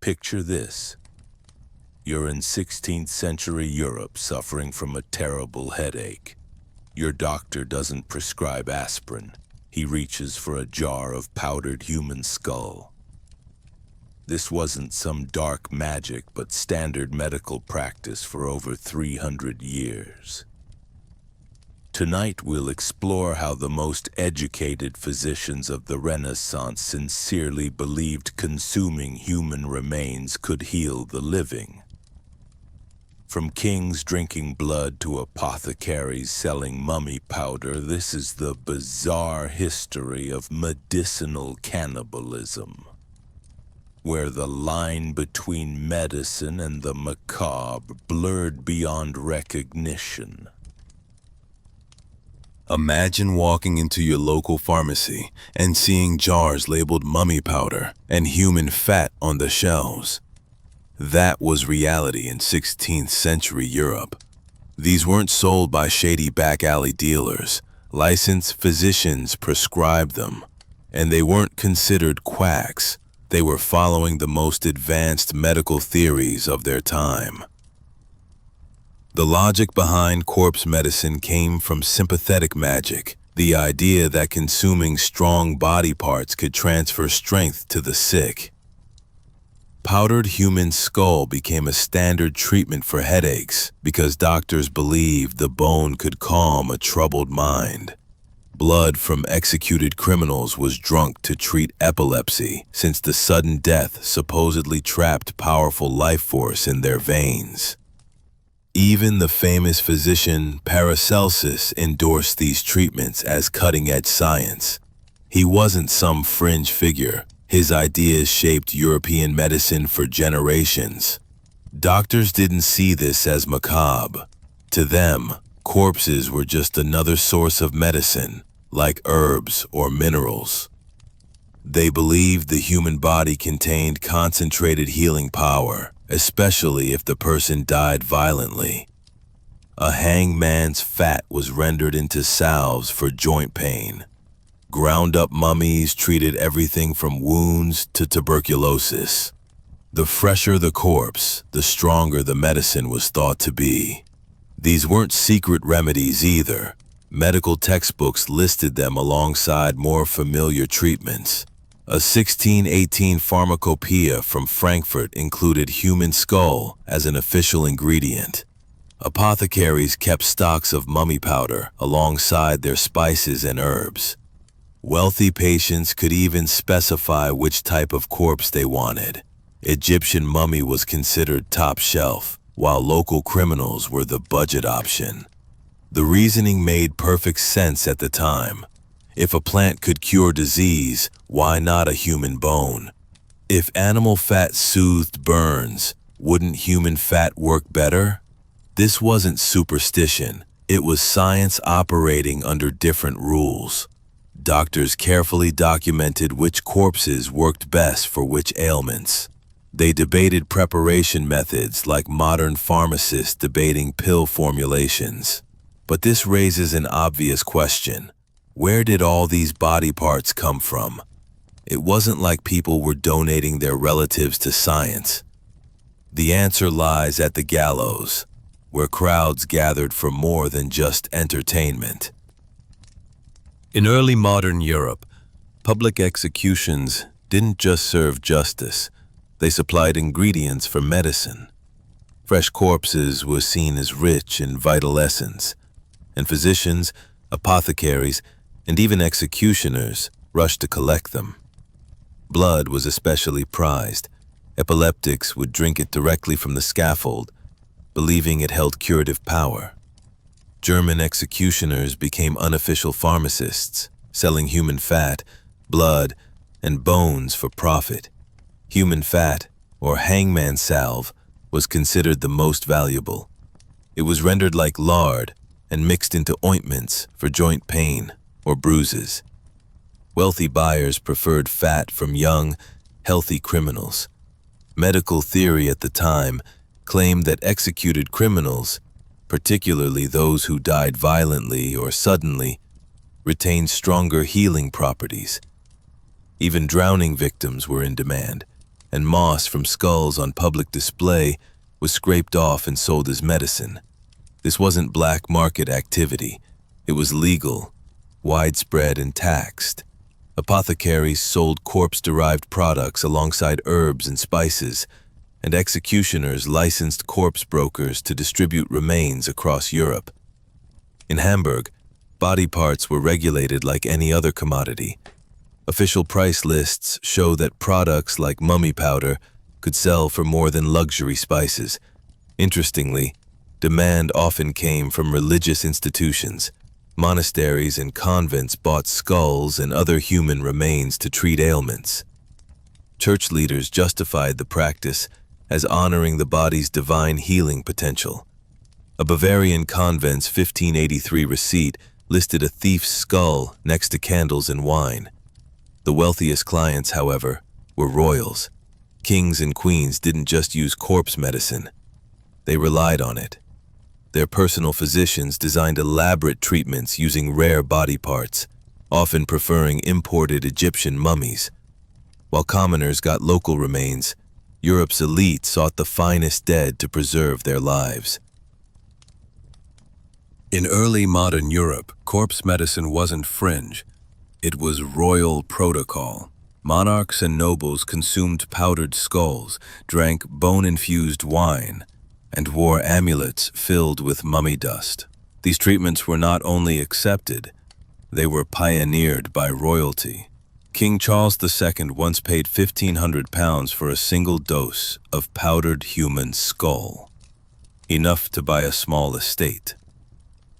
Picture this. You're in 16th century Europe suffering from a terrible headache. Your doctor doesn't prescribe aspirin. He reaches for a jar of powdered human skull. This wasn't some dark magic, but standard medical practice for over 300 years. Tonight we'll explore how the most educated physicians of the Renaissance sincerely believed consuming human remains could heal the living. From kings drinking blood to apothecaries selling mummy powder, this is the bizarre history of medicinal cannibalism, where the line between medicine and the macabre blurred beyond recognition. Imagine walking into your local pharmacy and seeing jars labeled mummy powder and human fat on the shelves. That was reality in 16th century Europe. These weren't sold by shady back alley dealers. Licensed physicians prescribed them, and they weren't considered quacks. They were following the most advanced medical theories of their time. The logic behind corpse medicine came from sympathetic magic, the idea that consuming strong body parts could transfer strength to the sick. Powdered human skull became a standard treatment for headaches because doctors believed the bone could calm a troubled mind. Blood from executed criminals was drunk to treat epilepsy, since the sudden death supposedly trapped powerful life force in their veins. Even the famous physician Paracelsus endorsed these treatments as cutting-edge science. He wasn't some fringe figure. His ideas shaped European medicine for generations. Doctors didn't see this as macabre. To them, corpses were just another source of medicine, like herbs or minerals. They believed the human body contained concentrated healing power, especially if the person died violently. A hangman's fat was rendered into salves for joint pain. Ground-up mummies treated everything from wounds to tuberculosis. The fresher the corpse, the stronger the medicine was thought to be. These weren't secret remedies either. Medical textbooks listed them alongside more familiar treatments. A 1618 pharmacopoeia from Frankfurt included human skull as an official ingredient. Apothecaries kept stocks of mummy powder alongside their spices and herbs. Wealthy patients could even specify which type of corpse they wanted. Egyptian mummy was considered top shelf, while local criminals were the budget option. The reasoning made perfect sense at the time. If a plant could cure disease, why not a human bone? If animal fat soothed burns, wouldn't human fat work better? This wasn't superstition. It was science operating under different rules. Doctors carefully documented which corpses worked best for which ailments. They debated preparation methods like modern pharmacists debating pill formulations. But this raises an obvious question. Where did all these body parts come from? It wasn't like people were donating their relatives to science. The answer lies at the gallows, where crowds gathered for more than just entertainment. In early modern Europe, public executions didn't just serve justice, they supplied ingredients for medicine. Fresh corpses were seen as rich in vital essence, and physicians, apothecaries, and even executioners rushed to collect them. Blood was especially prized. Epileptics would drink it directly from the scaffold, believing it held curative power. German executioners became unofficial pharmacists, selling human fat, blood, and bones for profit. Human fat, or hangman salve, was considered the most valuable. It was rendered like lard and mixed into ointments for joint pain or bruises. Wealthy buyers preferred fat from young, healthy criminals. Medical theory at the time claimed that executed criminals, particularly those who died violently or suddenly, retained stronger healing properties. Even drowning victims were in demand. and moss from skulls on public display was scraped off and sold as medicine. This wasn't black market activity. It was legal, widespread, and taxed. Apothecaries sold corpse-derived products alongside herbs and spices, and executioners licensed corpse brokers to distribute remains across Europe. In Hamburg, body parts were regulated like any other commodity. Official price lists show that products like mummy powder could sell for more than luxury spices. Interestingly, demand often came from religious institutions. Monasteries and convents bought skulls and other human remains to treat ailments. Church leaders justified the practice as honoring the body's divine healing potential. A Bavarian convent's 1583 receipt listed a thief's skull next to candles and wine. The wealthiest clients, however, were royals. Kings and queens didn't just use corpse medicine. They relied on it. Their personal physicians designed elaborate treatments using rare body parts, often preferring imported Egyptian mummies. While commoners got local remains, Europe's elite sought the finest dead to preserve their lives. In early modern Europe, corpse medicine wasn't fringe. It was royal protocol. Monarchs and nobles consumed powdered skulls, drank bone-infused wine, and wore amulets filled with mummy dust. These treatments were not only accepted, they were pioneered by royalty. King Charles II once paid £1,500 for a single dose of powdered human skull, enough to buy a small estate.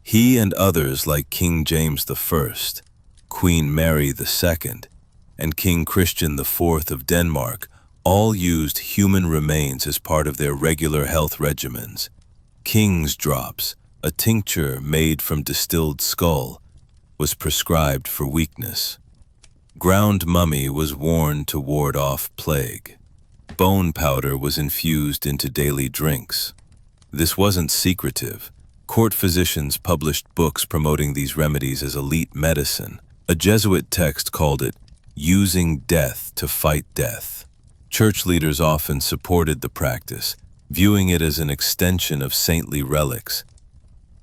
He and others like King James I, Queen Mary II, and King Christian IV of Denmark all used human remains as part of their regular health regimens. King's drops, a tincture made from distilled skull, was prescribed for weakness. Ground mummy was worn to ward off plague. Bone powder was infused into daily drinks. This wasn't secretive. Court physicians published books promoting these remedies as elite medicine. A Jesuit text called it "using death to fight death." Church leaders often supported the practice, viewing it as an extension of saintly relics.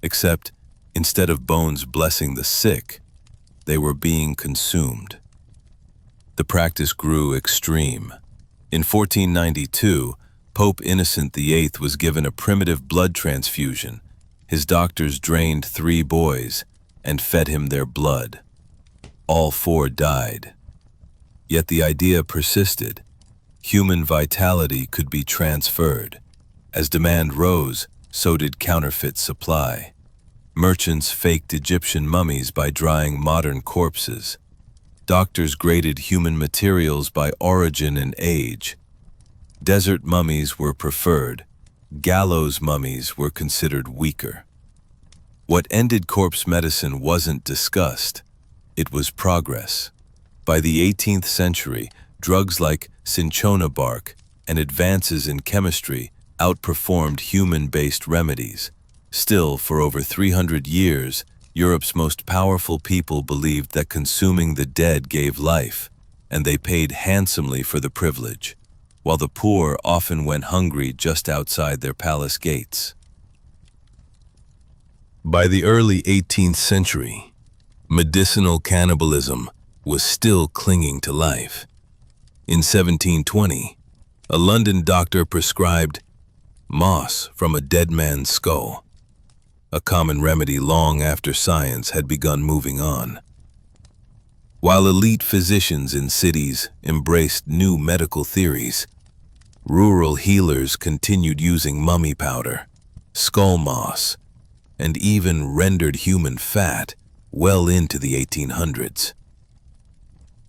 Except, instead of bones blessing the sick, they were being consumed. The practice grew extreme. In 1492, Pope Innocent VIII was given a primitive blood transfusion. His doctors drained 3 boys and fed him their blood. All 4 died. Yet the idea persisted. Human vitality could be transferred. As demand rose, so did counterfeit supply. Merchants faked Egyptian mummies by drying modern corpses. Doctors graded human materials by origin and age. Desert mummies were preferred. Gallows mummies were considered weaker. What ended corpse medicine wasn't discussed. It was progress. By the 18th century, drugs like cinchona bark and advances in chemistry outperformed human-based remedies. Still, for over 300 years, Europe's most powerful people believed that consuming the dead gave life, and they paid handsomely for the privilege, while the poor often went hungry just outside their palace gates. By the early 18th century, medicinal cannibalism was still clinging to life. In 1720, a London doctor prescribed moss from a dead man's skull, a common remedy long after science had begun moving on. While elite physicians in cities embraced new medical theories, rural healers continued using mummy powder, skull moss, and even rendered human fat well into the 1800s.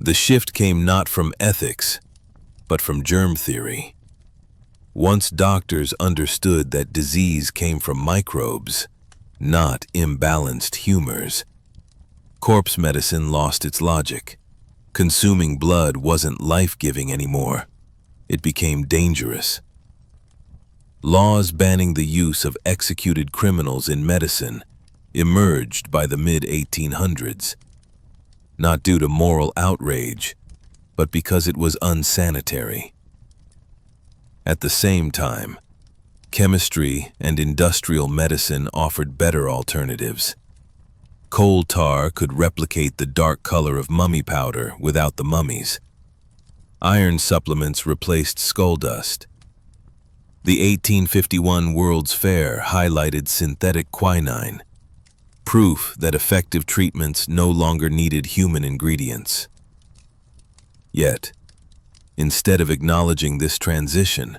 The shift came not from ethics, but from germ theory. Once doctors understood that disease came from microbes, not imbalanced humors, corpse medicine lost its logic. Consuming blood wasn't life-giving anymore. It became dangerous. Laws banning the use of executed criminals in medicine emerged by the mid-1800s, not due to moral outrage, but because it was unsanitary. At the same time, chemistry and industrial medicine offered better alternatives. Coal tar could replicate the dark color of mummy powder without the mummies. Iron supplements replaced skull dust. The 1851 World's Fair highlighted synthetic quinine, proof that effective treatments no longer needed human ingredients. Yet, instead of acknowledging this transition,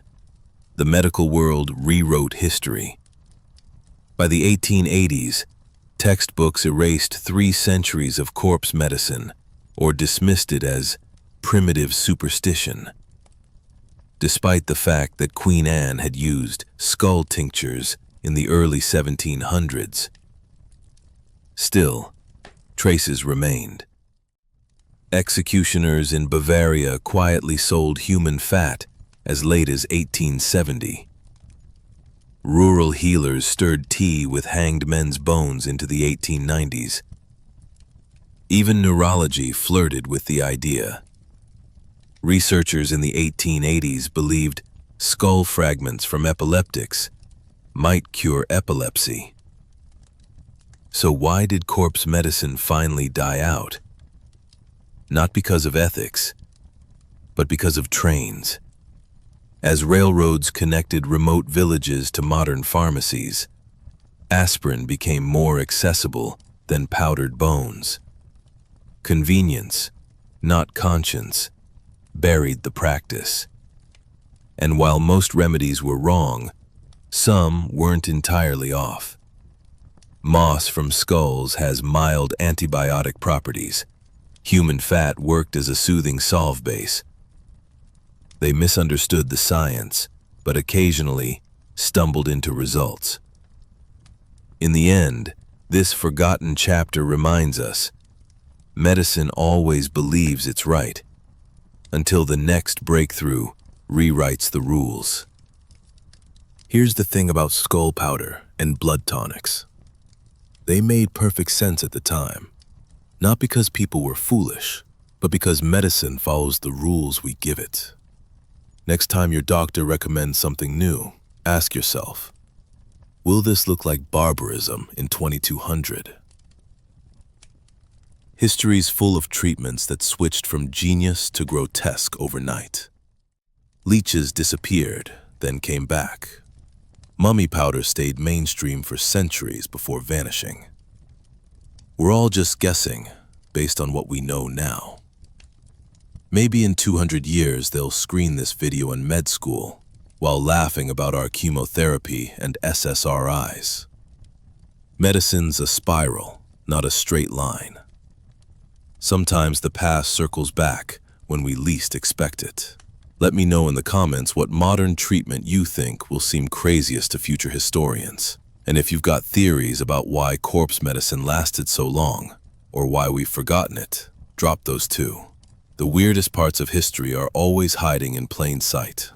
the medical world rewrote history. By the 1880s, textbooks erased 3 centuries of corpse medicine or dismissed it as primitive superstition. Despite the fact that Queen Anne had used skull tinctures in the early 1700s, still, traces remained. Executioners in Bavaria quietly sold human fat as late as 1870. Rural healers stirred tea with hanged men's bones into the 1890s. Even neurology flirted with the idea. Researchers in the 1880s believed skull fragments from epileptics might cure epilepsy. So why did corpse medicine finally die out? Not because of ethics, but because of trains. As railroads connected remote villages to modern pharmacies, aspirin became more accessible than powdered bones. Convenience, not conscience, buried the practice. And while most remedies were wrong, some weren't entirely off. Moss from skulls has mild antibiotic properties. Human fat worked as a soothing salve base. They misunderstood the science, but occasionally stumbled into results. In the end, this forgotten chapter reminds us, medicine always believes it's right, until the next breakthrough rewrites the rules. Here's the thing about skull powder and blood tonics. They made perfect sense at the time, not because people were foolish, but because medicine follows the rules we give it. Next time your doctor recommends something new, ask yourself, will this look like barbarism in 2200? History's full of treatments that switched from genius to grotesque overnight. Leeches disappeared, then came back. Mummy powder stayed mainstream for centuries before vanishing. We're all just guessing based on what we know now. Maybe in 200 years they'll screen this video in med school while laughing about our chemotherapy and SSRIs. Medicine's a spiral, not a straight line. Sometimes the past circles back when we least expect it. Let me know in the comments what modern treatment you think will seem craziest to future historians. And if you've got theories about why corpse medicine lasted so long, or why we've forgotten it, drop those too. The weirdest parts of history are always hiding in plain sight.